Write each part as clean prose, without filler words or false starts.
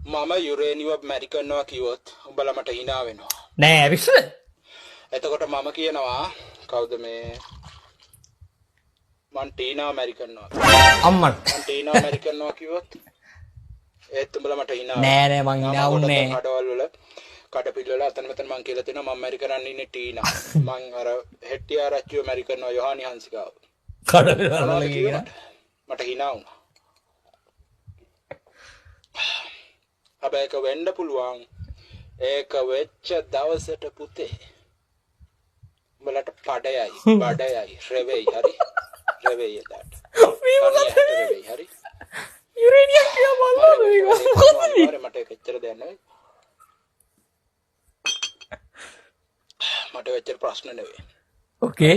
මම යුරේනියම් මැරි කරනවා කිව්වොත් උඹලා මට hina වෙනවා. නෑ විශ්ව. එතකොට මම කියනවා කවුද මේ මන් ටීනා මැරි කරනවා. අම්මට. මන් ටීනා මැරි කරනවා කිව්වොත් ඒත් උඹලා මට hina නෑ නෑ මං hina වුන්නේ. කඩවල වල කඩපිල් වල අතන මෙතන මං කියලා තියෙනවා මම මැරි කරන්න ඉන්නේ ටීනා. මං අර හෙට්ටිආරච්චිව මැරි කරනවා යොහානි හංසිකාව. කඩපිල් වල කියන මට hina වුණා. හැබැයි ඒක වෙන්න පුළුවන්. ඒක වෙච්ච දවසට පුතේ උඹලට බඩයයි රෙවෙයි හරි රෙවෙයි එදාට රෙවෙයි හරි යුරේනියම් කියලා බලන්න මට ඒක එච්චර දෙයක් නෙවෙයි මට වෙච්ච ප්‍රශ්න නෙවෙයි ඕකේ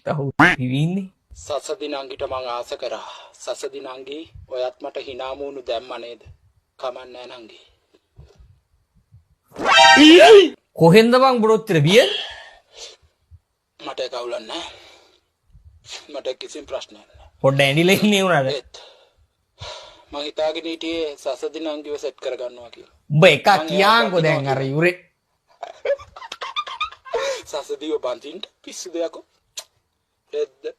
තහු ඉන්නේ සසදිනංගිට මං ආස කරා සසදිනංගි ඔයත් මට hina මූණු දැම්ම නේද කමන්නේ නංගි කොහෙන්ද බං බොරොත්තර බිය මට ඒක අවුලක් නැහැ මට කිසිම ප්‍රශ්නයක් නැහැ පොඩ්ඩ ඇඬිලා ඉන්නේ උනාට මං හිතාගෙන හිටියේ සසදිනංගිව සෙට් කරගන්නවා කියලා උඹ එකක් කියාන්කෝ දැන් අර යුරේ සසදිව බන්දින්න පිස්සු දෙයක්ෝ රෙද්ද